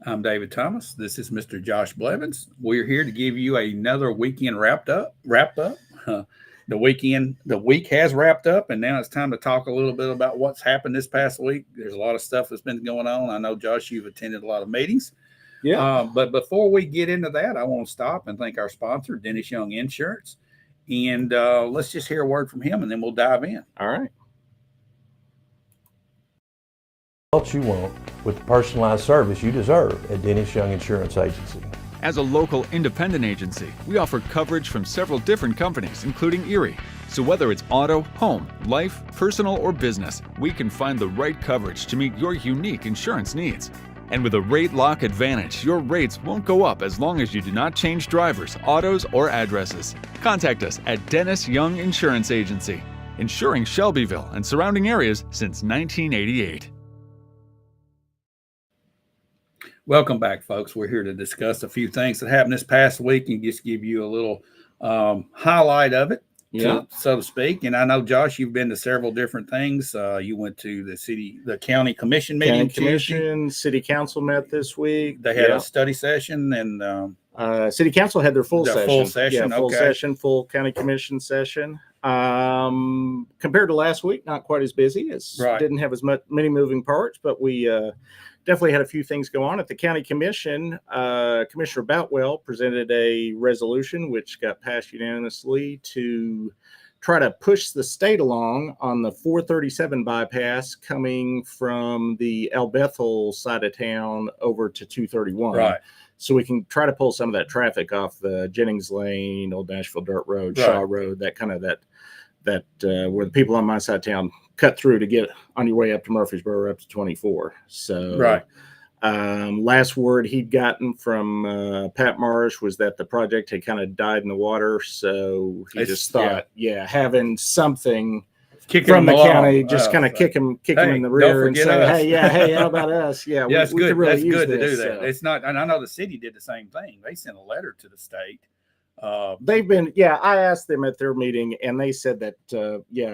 I'm David Thomas. This is Mr. Josh Blevins. We're here to give you another weekend wrapped up. The week has wrapped up, and now it's time to talk a little bit about what's happened this past week. There's a lot of stuff that's been going on. I know, Josh, you've attended a lot of meetings. Yeah. But before we get into that, I want to stop and thank our sponsor, Dennis Young Insurance. And let's just hear a word from him, and then we'll dive in. All right. What you want with the personalized service you deserve at Dennis Young Insurance Agency. As a local independent agency, we offer coverage from several different companies, including Erie. So whether it's auto, home, life, personal, or business, we can find the right coverage to meet your unique insurance needs. And with a rate lock advantage, your rates won't go up as long as you do not change drivers, autos, or addresses. Contact us at Dennis Young Insurance Agency, insuring Shelbyville and surrounding areas since 1988. Welcome back, folks. We're here to discuss a few things that happened this past week and just give you a little highlight of it, so to speak. And I know, Josh, you've been to several different things. You went to the county commission meeting. City council met this week. They had a study session, and city council had their full session. Full session, full session, full county commission session. Compared to last week, not quite as busy. Didn't have as many moving parts, but we definitely had a few things go on at the county commission. Commissioner Boutwell presented a resolution which got passed unanimously to try to push the state along on the 437 bypass coming from the El Bethel side of town over to 231. Right. So we can try to pull some of that traffic off the Jennings Lane, Old Nashville Dirt Road, right. Shaw Road, that kind of that where the people on my side of town cut through to get on your way up to Murfreesboro up to 24. So right. Last word he'd gotten from Pat Marsh was that the project had kind of died in the water. So he just thought, having something from the county, just kind of kick him in the rear and say, hey, how about us? Yeah, it's we good. could really That's use good this, to do that. so. It's not, and I know the city did the same thing. They sent a letter to the state. They've been, I asked them at their meeting, and they said that,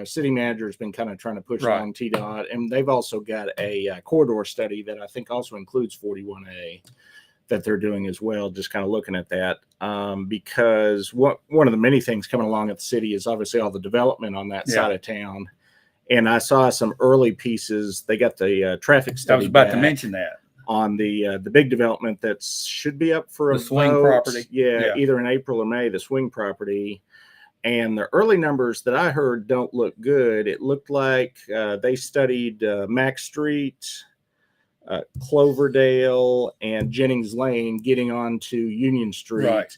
city manager has been kind of trying to push along TDOT, and they've also got a corridor study that I think also includes 41A that they're doing as well, just kind of looking at that, because one of the many things coming along at the city is obviously all the development on that side of town. And I saw some early pieces. They got the traffic study. I was about to mention that. On the big development that should be up for the swing property. Either in April or May, the swing property. And the early numbers that I heard don't look good. It looked like they studied Mack Street, Cloverdale, and Jennings Lane getting onto Union Street. Right.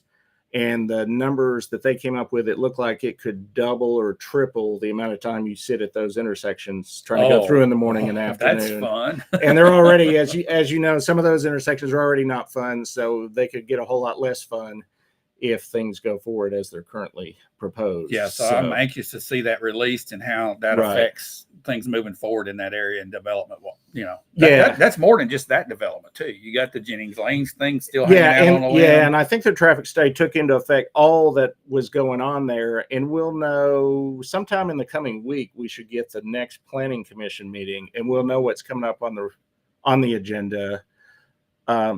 And the numbers that they came up with, it looked like it could double or triple the amount of time you sit at those intersections trying to go through in the morning and afternoon. That's fun. And they're already, as you know, some of those intersections are already not fun, so they could get a whole lot less fun if things go forward as they're currently proposed. Yeah, so I'm anxious to see that released and how that affects things moving forward in that area and development. That's more than just that development too. You got the Jennings Lanes thing still hanging out on the limb. And I think the traffic study took into effect all that was going on there, and we'll know sometime in the coming week. We should get the next planning commission meeting, and we'll know what's coming up on the agenda.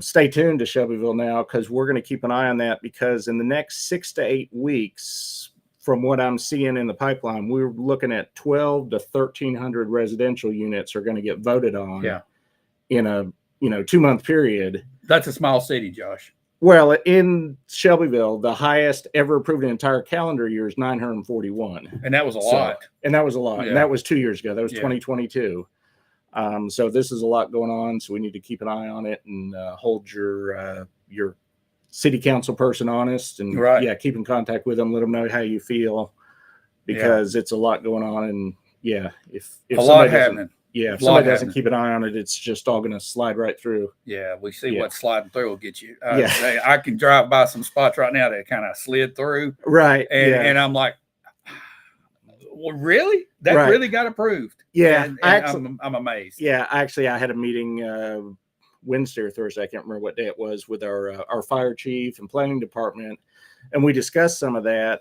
Stay tuned to Shelbyville Now, because we're going to keep an eye on that, because in the next 6 to 8 weeks, from what I'm seeing in the pipeline, we're looking at 12 to 1,300 residential units are going to get voted on in a 2-month period. That's a small city, Josh. Well, in Shelbyville, the highest ever approved in an entire calendar year is 941. And that was a lot. And that was 2 years ago. That was 2022. So this is a lot going on, so we need to keep an eye on it and hold your city council person honest, and keep in contact with them, let them know how you feel, because it's a lot going on, and if a lot happening. If somebody doesn't keep an eye on it, it's just all going to slide right through. Yeah, we see what sliding through will get you. I can drive by some spots right now that kind of slid through. Right. And I'm like, well, really? That really got approved? Yeah. And I'm amazed. Yeah. Actually, I had a meeting Wednesday or Thursday, I can't remember what day it was, with our fire chief and planning department. And we discussed some of that.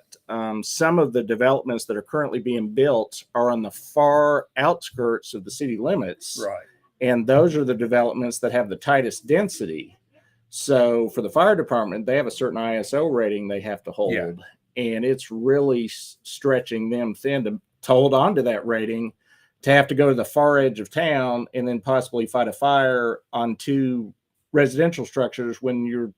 Some of the developments that are currently being built are on the far outskirts of the city limits. Right. And those are the developments that have the tightest density. So for the fire department, they have a certain ISO rating they have to hold, and it's really stretching them thin to hold on to that rating, to have to go to the far edge of town and then possibly fight a fire on 2 residential structures when your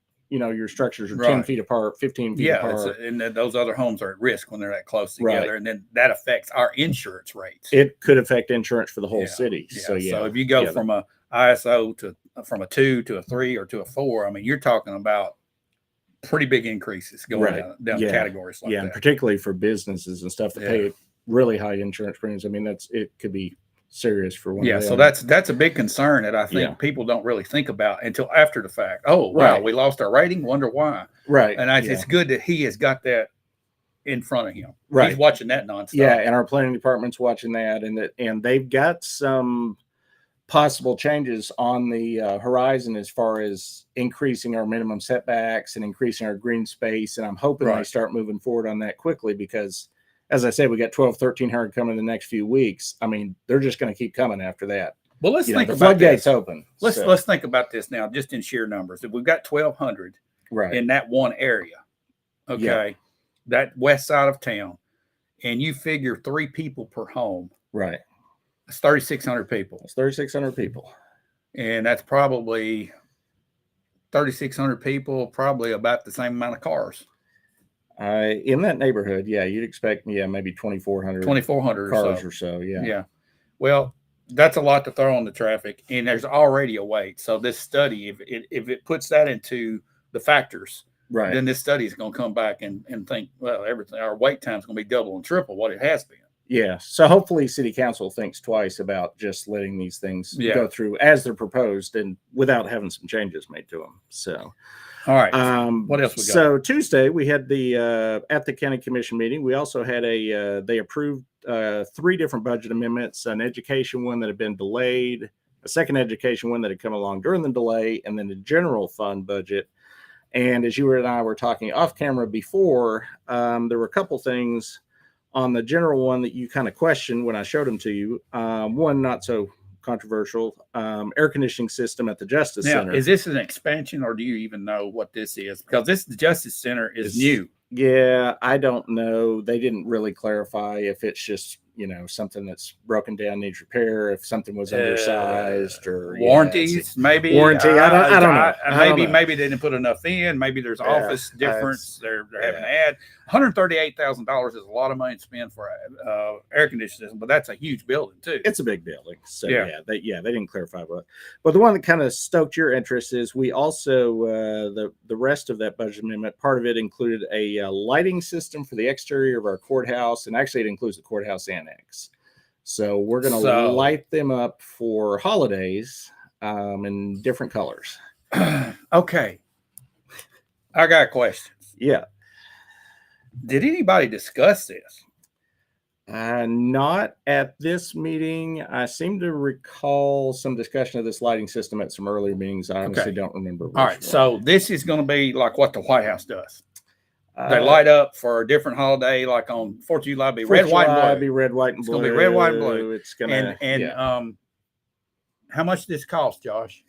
structures are 10 feet apart, 15 feet apart. And those other homes are at risk when they're that close together, and then that affects our insurance rates. It could affect insurance for the whole city. So so if you go from a ISO from a 2 to a 3 or to a 4, I mean, you're talking about pretty big increases going down categories like that. And particularly for businesses and stuff that pay really high insurance premiums. I mean, it could be serious for one. So that's a big concern that I think people don't really think about until after the fact. Oh, wow, we lost our rating. Wonder why. Right. And it's good that he has got that in front of him. Right. He's watching that nonstop. Yeah, and our planning department's watching that, and they've got some possible changes on the horizon as far as increasing our minimum setbacks and increasing our green space. And I'm hoping they start moving forward on that quickly because, as I said, we got 1,300 coming in the next few weeks. I mean, they're just going to keep coming after that. Well, let's think about floodgates open. Let's think about this now, just in sheer numbers. If we've got 1,200 in that one area, that west side of town, and you figure 3 people per home, right? It's 3,600 people. It's 3,600 people, and that's probably 3,600 people, probably about the same amount of cars. In that neighborhood, you'd expect, maybe 2,400 cars or so. Yeah. Well, that's a lot to throw on the traffic, and there's already a wait. So this study, if it puts that into the factors, then this study is going to come back and think, well, everything, our wait time is going to be double and triple what it has been. Yeah. So hopefully city council thinks twice about just letting these things go through as they're proposed and without having some changes made to them. So, all right. What else we got? So Tuesday we had at the county commission meeting, we also had they approved 3 different budget amendments, an education one that had been delayed, a second education one that had come along during the delay, and then the general fund budget. And as you and I were talking off camera before, there were a couple things on the general one that you kind of questioned when I showed them to you. One, not so controversial, air conditioning system at the Justice Center. Is this an expansion, or do you even know what this is? Because the Justice Center is new. Yeah, I don't know. They didn't really clarify if it's just, something that's broken down, needs repair, if something was undersized or warranties, maybe. Warranty. I don't know. Maybe they didn't put enough in. Maybe there's office difference. They're having to add. $138,000 is a lot of money to spend for an air conditioning system, but that's a huge building too. It's a big building. So they didn't clarify what. But the one that kind of stoked your interest is we also the rest of that budget amendment, part of it included a lighting system for the exterior of our courthouse, and actually it includes the courthouse annex. So we're going to light them up for holidays in different colors. Okay. I got questions. Yeah. Did anybody discuss this? Not at this meeting. I seem to recall some discussion of this lighting system at some earlier meetings. I honestly don't remember. All right. So this is going to be like what the White House does. They light up for a different holiday, like on 4th of July, be red, white, and blue. Be red, white, and blue. It's going to be red, white, and blue. It's going to. How much does this cost, Josh?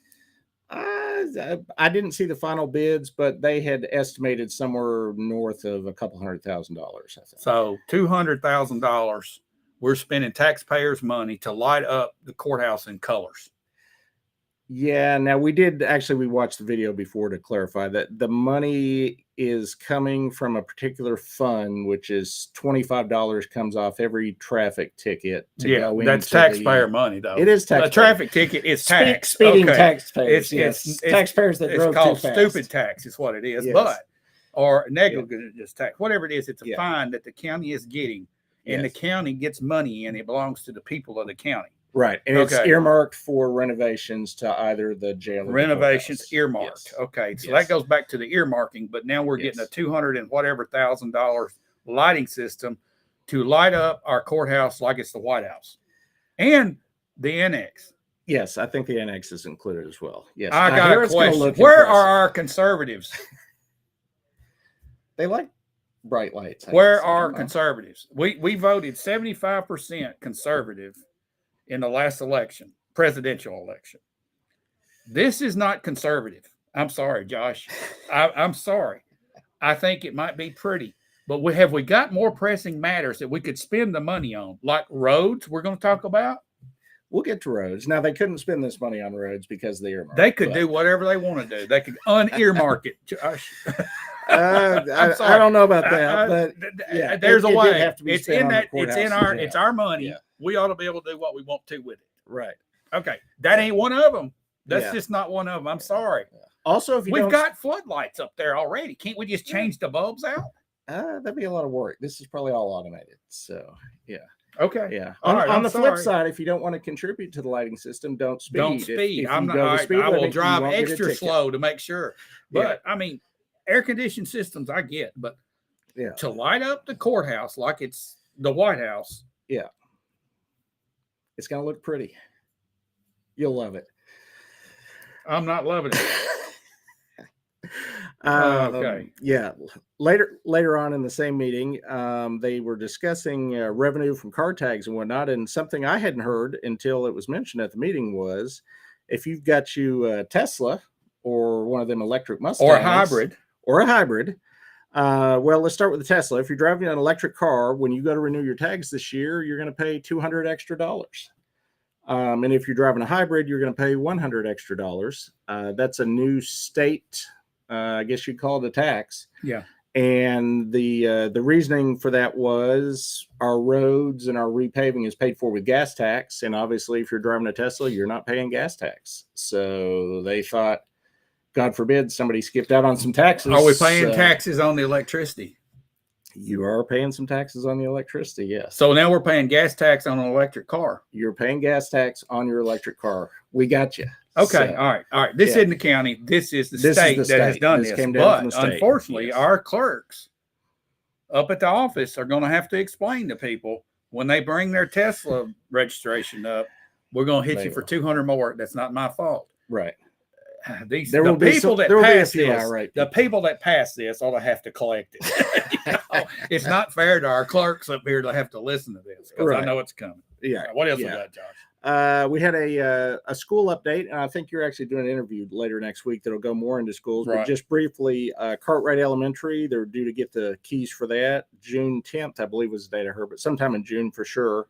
I didn't see the final bids, but they had estimated somewhere north of a couple $100,000. I think. So $200,000. We're spending taxpayers' money to light up the courthouse in colors. Yeah. Now we watched the video before to clarify that the money is coming from a particular fund, which is $25 comes off every traffic ticket. That's taxpayer money, though. It is taxpayer. A traffic ticket is tax. Speeding taxpayers. It's taxpayers that drove called too fast. Stupid tax is what it is, or negligence tax, whatever it is. It's a fine that the county is getting, and the county gets money, and it belongs to the people of the county. Right. And it's earmarked for renovations to either the jail or renovations earmarked. Yes. Okay. So that goes back to the earmarking, but now we're getting a $200,000 and whatever lighting system to light up our courthouse like it's the White House and the annex. Yes, I think the annex is included as well. Yes. I got a question. Where are our conservatives? They like bright lights. Where are conservatives? We voted 75% conservative in the last election, presidential election. This is not conservative. I'm sorry, Josh. I'm sorry. I think it might be pretty, but have we got more pressing matters that we could spend the money on, like roads? We're going to talk about. We'll get to roads. Now, they couldn't spend this money on roads because they earmarked. They could do whatever they want to do. They could unearmark it. Josh. I don't know about that, but yeah, there's a way. Have to be it's in that. It's in our. It's our money. Yeah. We ought to be able to do what we want to with it. Right. Okay. That ain't one of them. That's Yeah. just not one of them. I'm sorry. Also, if we've got floodlights up there already, can't we just change the bulbs out? That'd be a lot of work. This is probably all automated. So yeah. Okay. Yeah. Right, on the flip side, if you don't want to contribute to the lighting system, don't speed. Don't speed. If I'm you not. go the speed I will limit, drive you won't get a extra ticket. slow to make sure. But I mean, air conditioned systems, I get, but to light up the courthouse like it's the White House, it's gonna look pretty. You'll love it. I'm not loving it. Okay. Yeah. Later on in the same meeting, they were discussing revenue from car tags and whatnot. And something I hadn't heard until it was mentioned at the meeting was, if you've got you a Tesla or one of them electric Mustangs or a hybrid. Well, let's start with the Tesla. If you're driving an electric car, when you go to renew your tags this year, you're going to pay $200 extra. And if you're driving a hybrid, you're going to pay $100 extra. That's a new state, I guess you'd call it a tax. Yeah. And the reasoning for that was our roads and our repaving is paid for with gas tax. And obviously, if you're driving a Tesla, you're not paying gas tax. So they thought, God forbid, somebody skipped out on some taxes. Are we paying taxes on the electricity? You are paying some taxes on the electricity, yes. So now we're paying gas tax on an electric car. You're paying gas tax on your electric car. We got you. Okay, So, all right. This isn't the county. This is the state that has done this. Came down from But the state. unfortunately, Yes. our clerks up at the office are going to have to explain to people when they bring their Tesla registration up, we're going to hit you for 200 more. That's not my fault. Right. The people that pass this ought to have to collect it. It's not fair to our clerks up here to have to listen to this because I know it's coming. Yeah. What else we got, Josh? We had a school update, and I think you're actually doing an interview later next week that'll go more into schools. Right. But just briefly, Cartwright Elementary, they're due to get the keys for that. June 10th, I believe, was the date I heard, but sometime in June for sure.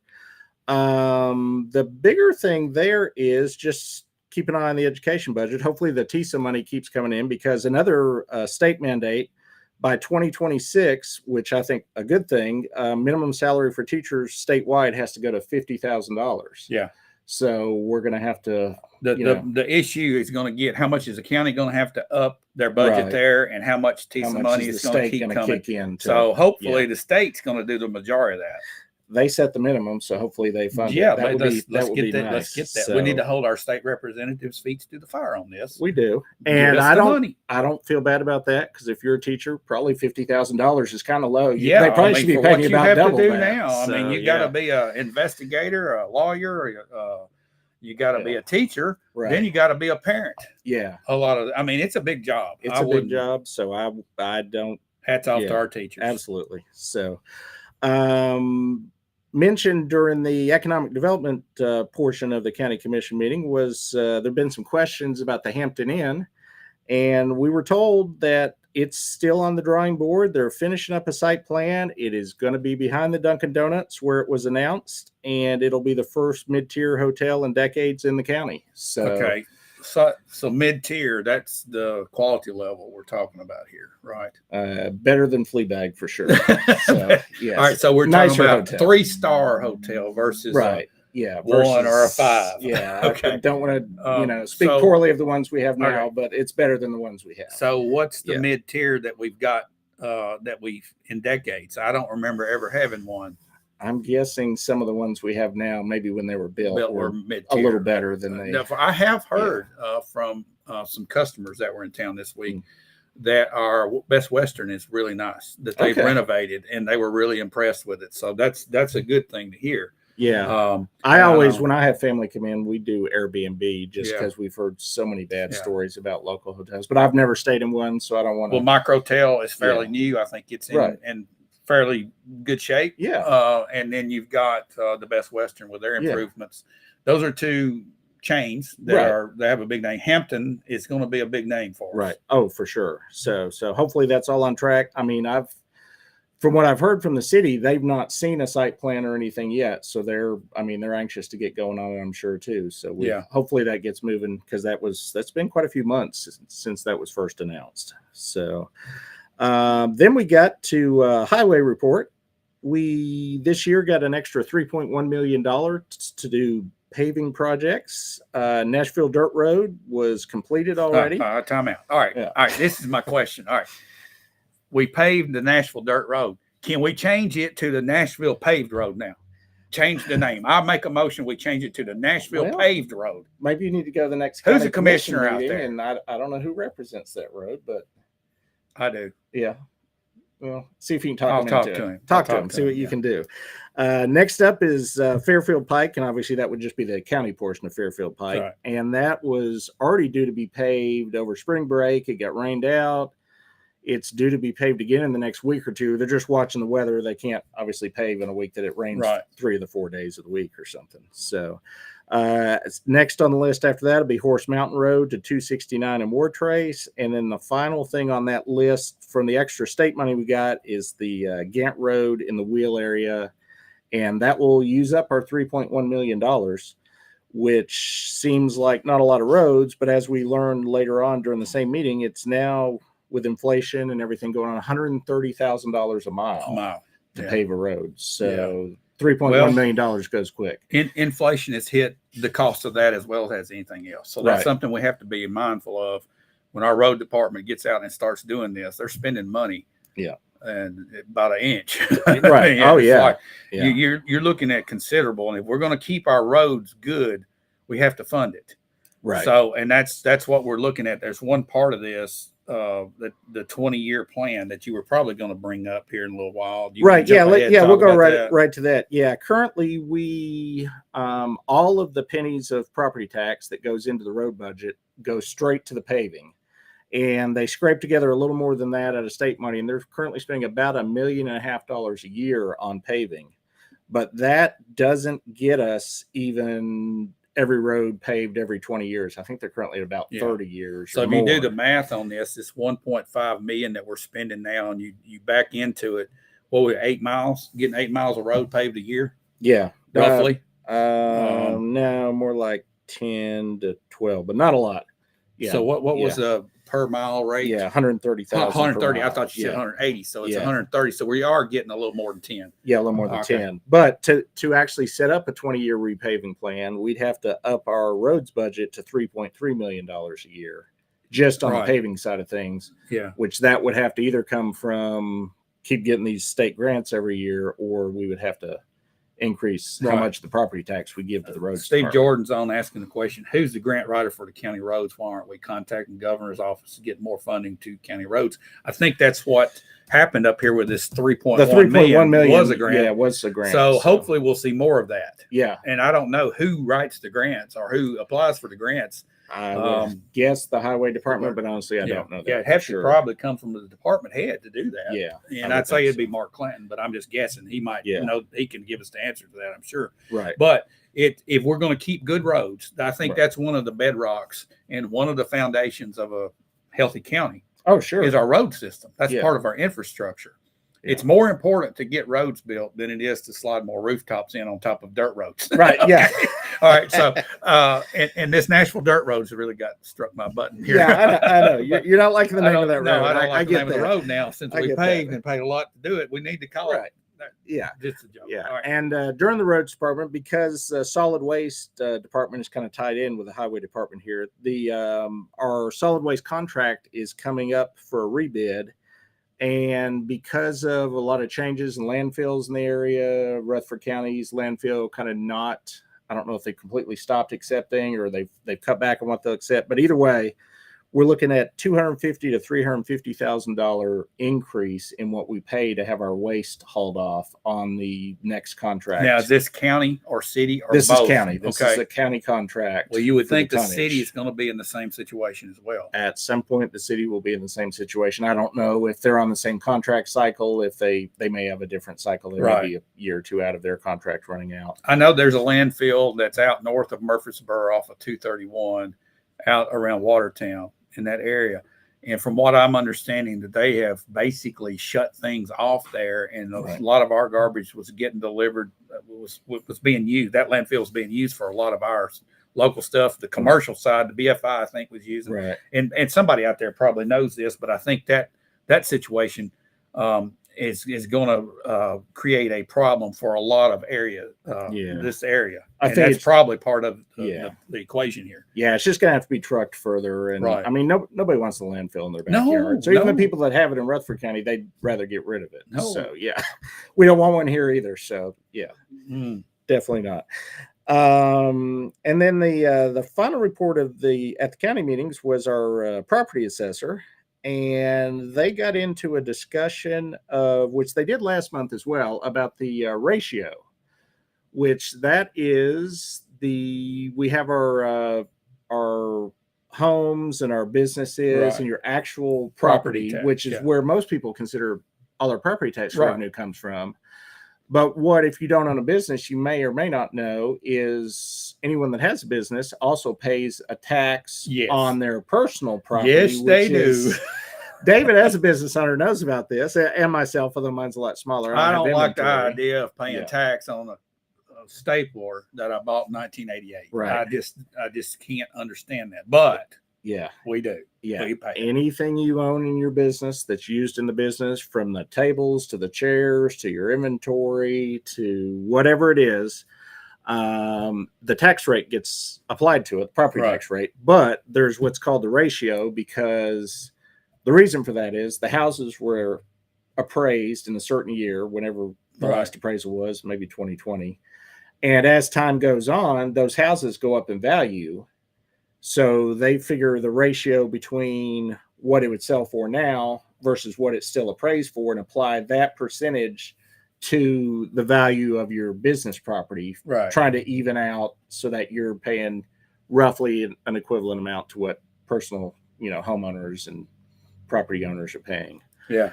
The bigger thing there is just keep an eye on the education budget. Hopefully the TISA money keeps coming in, because another state mandate by 2026, which I think a good thing, minimum salary for teachers statewide has to go to $50,000. Yeah. So we're going to have to, the issue is going to get how much is the county going to have to up their budget there, and how much TISA money is going to keep coming. Kick in so hopefully the state's going to do the majority of that. They set the minimum, so hopefully they fund it. Let's get that. Let's get that. So, we need to hold our state representatives' feet to the fire on this. We do, and I don't feel bad about that, because if you're a teacher, probably $50,000 is kind of low. They probably should be paying you about double that. Now. I mean, you got to be an investigator, a lawyer, you got to be a teacher, then you got to be a parent. Yeah, it's a big job. It's a big job, so I don't. Hats off to our teachers. Absolutely. So, mentioned during the economic development portion of the county commission meeting was there've been some questions about the Hampton Inn, and we were told that it's still on the drawing board. They're finishing up a site plan. It is going to be behind the Dunkin' Donuts where it was announced, and it'll be the first mid-tier hotel in decades in the county. So So mid-tier, that's the quality level we're talking about here, right? Better than Fleabag for sure. So, yes. All right, so we're talking about a 3-star hotel versus versus 1 or a 5. Yeah, okay. I don't want to speak poorly of the ones we have now, but it's better than the ones we have. So what's the mid-tier that we've got that we've in decades? I don't remember ever having one. I'm guessing some of the ones we have now, maybe when they were built were mid-tier. A little better than they. I have heard from some customers that were in town this week that our Best Western is really nice, that they've renovated, and they were really impressed with it. So that's a good thing to hear. Yeah. I always, when I have family come in, we do Airbnb just because we've heard so many bad stories about local hotels, but I've never stayed in one, so I don't want to. Well, Microtel is fairly new. I think it's in fairly good shape. Yeah. And then you've got the Best Western with their improvements. Those are two chains that have a big name. Hampton is going to be a big name for us. Right. Oh, for sure. So hopefully that's all on track. I mean, from what I've heard from the city, they've not seen a site plan or anything yet. So they're anxious to get going on it, I'm sure too. So hopefully that gets moving, because that's been quite a few months since that was first announced. So then we got to highway report. We this year got an extra $3.1 million to do paving projects. Nashville Dirt Road was completed already. Time out. All right. Yeah. All right. This is my question. All right. We paved the Nashville Dirt Road. Can we change it to the Nashville Paved Road now? Change the name. I'll make a motion. We change it to the Nashville Paved Road. Maybe you need to go to the next. Who's the commissioner out there? And I don't know who represents that road, but I do. Yeah. Well, see if you can talk to him. Talk to him. See what you can do. Next up is Fairfield Pike, and obviously that would just be the county portion of Fairfield Pike. Right. And that was already due to be paved over spring break. It got rained out. It's due to be paved again in the next week or two. They're just watching the weather. They can't obviously pave in a week that it rains 3 of the 4 days of the week or something. So next on the list after that will be Horse Mountain Road to 269 and War Trace. And then the final thing on that list from the extra state money we got is the Gant Road in the Wheel area. And that will use up our $3.1 million, which seems like not a lot of roads. But as we learned later on during the same meeting, it's now, with inflation and everything going on, $130,000 a mile to pave a road. So $3.1 million goes quick. Inflation has hit the cost of that as well as anything else. So that's something we have to be mindful of when our road department gets out and starts doing this. They're spending money. Yeah. And about an inch. Right. You're looking at considerable. And if we're going to keep our roads good, we have to fund it. Right. So, and that's what we're looking at. There's one part of this, the 20-year plan that you were probably going to bring up here in a little while. Right. Yeah. We'll go right to that. Yeah. Currently, we all of the pennies of property tax that goes into the road budget go straight to the paving, and they scrape together a little more than that out of state money, and they're currently spending about $1.5 million a year on paving, but that doesn't get us even every road paved every 20 years. I think they're currently at about 30 years. So if you do the math on this 1.5 million that we're spending now, and you back into it, what we're 8 miles, getting 8 miles of road paved a year. Yeah. Roughly. No, more like 10 to 12, but not a lot. Yeah. So what was the per mile rate? Yeah. 130,000. 130. I thought you said 180. So it's 130. So we are getting a little more than 10. Yeah. A little more than 10. But to actually set up a 20-year repaving plan, we'd have to up our roads budget to $3.3 million a year just on the paving side of things. Yeah. Which that would have to either come from keep getting these state grants every year, or we would have to increase how much the property tax we give to the roads. Steve Jordan's on asking the question, who's the grant writer for the county roads? Why aren't we contacting the governor's office to get more funding to county roads? I think that's what happened up here with this 3.1 million was a grant. Yeah, it was a grant. So hopefully we'll see more of that. Yeah. And I don't know who writes the grants or who applies for the grants. I would guess the highway department, but honestly, I don't know that. Yeah, it has to probably come from the department head to do that. Yeah. And I'd say it'd be Mark Clinton, but I'm just guessing. He might know, he can give us the answer to that, I'm sure. Right. But if we're going to keep good roads, I think that's one of the bedrocks and one of the foundations of a healthy county. Oh, sure. Is our road system. That's part of our infrastructure. It's more important to get roads built than it is to slide more rooftops in on top of dirt roads. Right. Yeah. All right. So, and this Nashville Dirt Road's really got struck my button here. Yeah, I know. You're not liking the name of that road. No, I don't like the name of the road now. Since we paved and paid a lot to do it, we need to call it. Yeah. Just a joke. Yeah. Right. And during the roads department, because solid waste department is kind of tied in with the highway department here, our solid waste contract is coming up for a rebid. And because of a lot of changes in landfills in the area, Rutherford County's landfill kind of I don't know if they completely stopped accepting or they've cut back on what they'll accept. But either way, we're looking at $250,000 to $350,000 increase in what we pay to have our waste hauled off on the next contract. Now, is this county or city or this both? is county. This is a county contract. Well, you would for think the tonnage. city is going to be in the same situation as well. At some point, the city will be in the same situation. I don't know if they're on the same contract cycle, if they may have a different cycle. They may be a year or two out of their contract running out. I know there's a landfill that's out north of Murfreesboro off of 231 out around Watertown in that area. And from what I'm understanding, that they have basically shut things off there, and a lot of our garbage was getting delivered, was being used. That landfill was being used for a lot of our local stuff. The commercial side, the BFI, I think, was using. Right. And somebody out there probably knows this, but I think that situation is going to create a problem for a lot of this area. I think that's probably part of the equation here. Yeah, it's just going to have to be trucked further. And I mean, nobody wants the landfill in their backyard. No, so even the people that have it in Rutherford County, they'd rather get rid of it. No. So yeah, we don't want one here either. So yeah, definitely not. And then the final report of at the county meetings was our property assessor. And they got into a discussion of, which they did last month as well, about the ratio, which that is we have our homes and our businesses and your actual property tax, which is where most people consider all our property tax revenue comes from. But what if you don't own a business, you may or may not know, is anyone that has a business also pays a tax on their personal property. Yes, they do. David, as a business owner, knows about this, and myself, although mine's a lot smaller. I don't like the idea of paying tax on a stapler that I bought in 1988. Right. I just can't understand that. But we do. Yeah. We pay anything you own in your business that's used in the business, from the tables to the chairs to your inventory to whatever it is, the tax rate gets applied to it, the property tax rate. But there's what's called the ratio, because the reason for that is the houses were appraised in a certain year, whenever the last appraisal was, maybe 2020. And as time goes on, those houses go up in value. So they figure the ratio between what it would sell for now versus what it's still appraised for, and apply that percentage to the value of your business property, trying to even out so that you're paying roughly an equivalent amount to what personal, homeowners and property owners are paying. Yeah.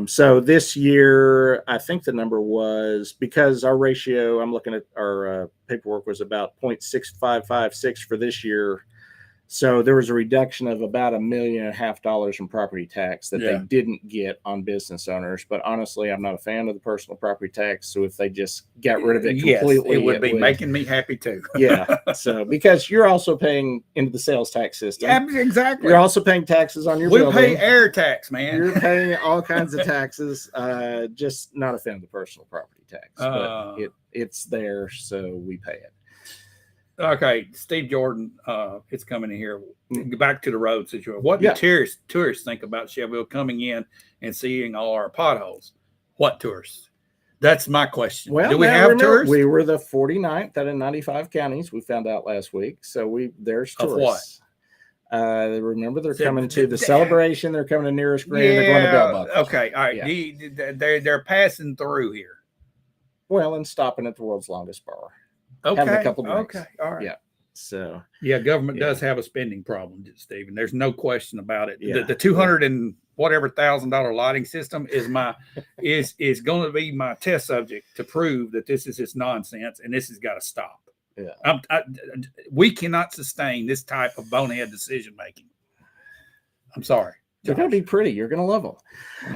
So this year, I think the number was, because our ratio, I'm looking at our paperwork, was about 0.6556 for this year. So there was a reduction of about $1.5 million in property tax that they didn't get on business owners. But honestly, I'm not a fan of the personal property tax. So if they just got rid of it completely, it would be making me happy too. So because you're also paying into the sales tax system. Yeah, exactly. You're also paying taxes on your building. We pay air tax, man. You're paying all kinds of taxes. Just not a fan of the personal property tax. But it's there, so we pay it. Okay, Steve Jordan, it's coming in here. Back to the road situation. What do tourists think about Shelbyville coming in and seeing all our potholes? What tourists? That's my question. Well, do we have tourists? We were the 49th out of 95 counties. We found out last week. So there's tourists. Of what? Remember, they're coming to the celebration. They're coming to Nearest Green. They're going to Bell Buckles. Okay, all right. They're passing through here. Well, and stopping at the world's longest bar. Okay. Having a couple drinks. Okay. All right. Yeah. So government does have a spending problem, Stephen. There's no question about it. The $200 and whatever $1,000 lighting system is is going to be my test subject to prove that this is just nonsense, and this has got to stop. Yeah. We cannot sustain this type of bonehead decision making. I'm sorry. They're going to be pretty. You're going to love them.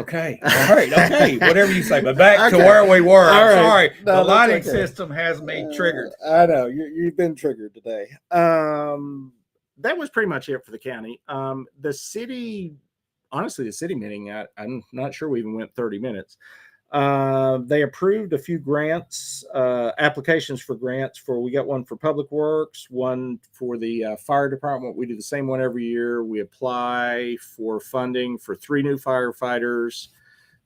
Okay. All right. Okay. Whatever you say. But back to where we were. I'm sorry. No, the lighting system has me triggered. I know. You've been triggered today. That was pretty much it for the county. The city meeting, I'm not sure we even went 30 minutes. They approved a few grants, applications for grants. We got one for Public Works, one for the fire department. We do the same one every year. We apply for funding for 3 new firefighters.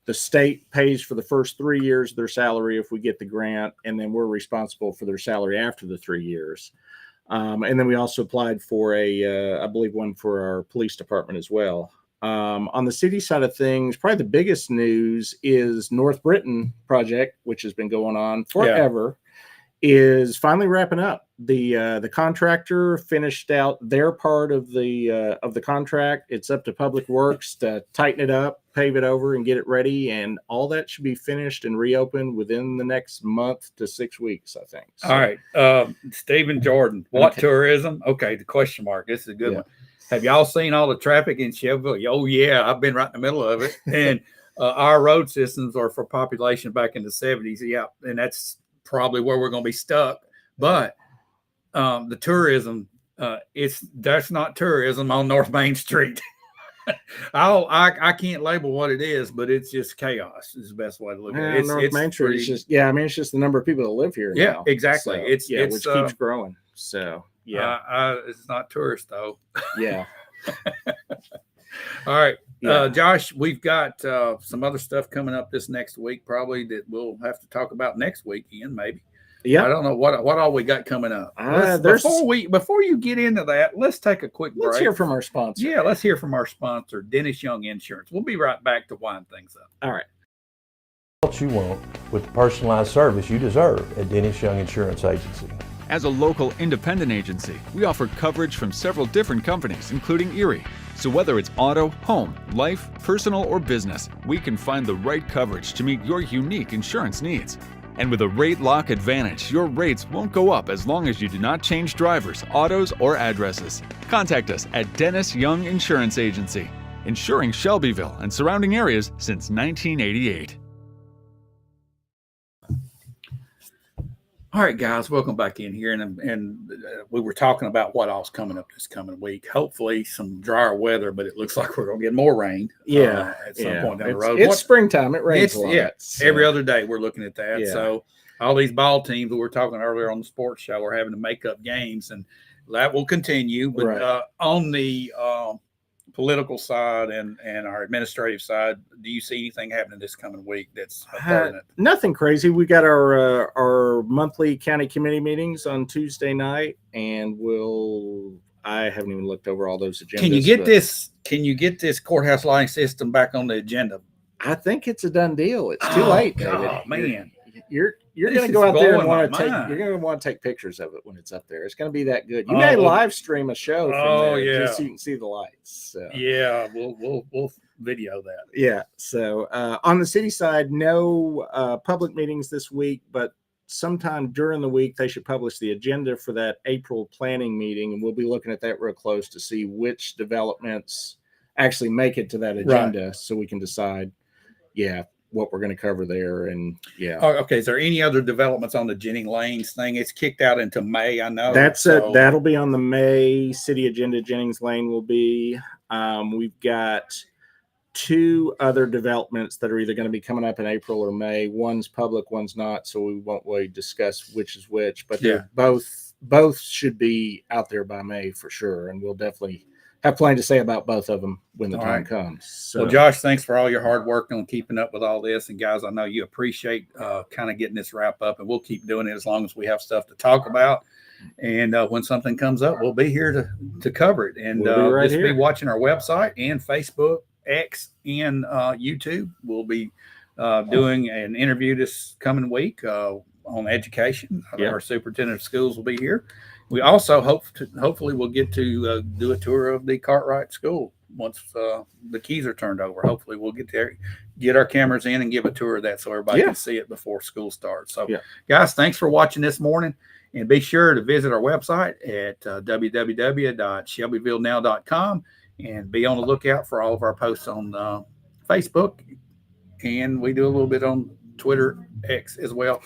The state pays for the first 3 years of their salary if we get the grant, and then we're responsible for their salary after the 3 years. And then we also applied for I believe one for our police department as well. On the city side of things, probably the biggest news is North Britain project, which has been going on forever, is finally wrapping up. The contractor finished out their part of the contract. It's up to Public Works to tighten it up, pave it over, and get it ready. And all that should be finished and reopened within the next month to 6 weeks, I think. So, all right. Stephen Jordan, what tourism? Okay, the question mark. This is a good one. Have y'all seen all the traffic in Shelbyville? Oh, yeah, I've been right in the middle of it. And our road systems are for population back in the 70s. Yeah, and that's probably where we're going to be stuck. But the tourism, that's not tourism on North Main Street. I can't label what it is, but it's just chaos is the best way to look at it. North Main Street is just, it's just the number of people that live here. Yeah, now. exactly. So, it's which keeps growing. So, it's not tourist though. Yeah. All right. Josh, we've got some other stuff coming up this next week, probably that we'll have to talk about next weekend, maybe. Yeah. I don't know what all we got coming up. Before you get into that, let's take a quick break. Let's hear from our sponsor. Yeah, let's hear from our sponsor, Dennis Young Insurance. We'll be right back to wind things up. All right. What you want with the personalized service you deserve at Dennis Young Insurance Agency. As a local independent agency, we offer coverage from several different companies, including Erie. So whether it's auto, home, life, personal, or business, we can find the right coverage to meet your unique insurance needs. And with a rate lock advantage, your rates won't go up as long as you do not change drivers, autos, or addresses. Contact us at Dennis Young Insurance Agency, insuring Shelbyville and surrounding areas since 1988. All right, guys, welcome back in here. And we were talking about what all's coming up this coming week. Hopefully some drier weather, but it looks like we're going to get more rain at some point down the road. It's springtime. It rains a lot. Yeah, every other day we're looking at that. Yeah. So all these ball teams that we were talking earlier on the sports show are having to make up games, and that will continue. But on the political side and our administrative side, do you see anything happening this coming week that's pertinent? Nothing crazy. We got our monthly county committee meetings on Tuesday night, and I haven't even looked over all those agendas. Can you get this courthouse lighting system back on the agenda? I think it's a done deal. It's too late, David. Oh man. You're going to go out there and you're going to want to take pictures of it when it's up there. It's going to be that good. You may live stream a show from there just so you can see the lights. So. Yeah, we'll video that. Yeah. So on the city side, no public meetings this week, but sometime during the week they should publish the agenda for that April planning meeting, and we'll be looking at that real close to see which developments actually make it to that agenda, so we can decide. What we're going to cover there. And okay. Is there any other developments on the Jennings Lanes thing? It's kicked out into May, I know. That'll be on the May city agenda. Jennings Lane will be. We've got 2 other developments that are either going to be coming up in April or May. One's public, one's not, so we won't really discuss which is which, but they're both should be out there by May for sure, and we'll definitely have plenty to say about both of them when the time comes. So. Well, Josh, thanks for all your hard work on keeping up with all this. And guys, I know you appreciate kind of getting this wrap up, and we'll keep doing it as long as we have stuff to talk about. And when something comes up, we'll be here to cover it. And be watching our website and Facebook, X, and YouTube. We'll be doing an interview this coming week on education. Our superintendent of schools will be here. We also hopefully we'll get to do a tour of the Cartwright School once the keys are turned over. Hopefully we'll get there, get our cameras in, and give a tour of that so everybody can see it before school starts. So, guys, thanks for watching this morning, and be sure to visit our website at www.shelbyvillenow.com and be on the lookout for all of our posts on Facebook, and we do a little bit on Twitter, X as well.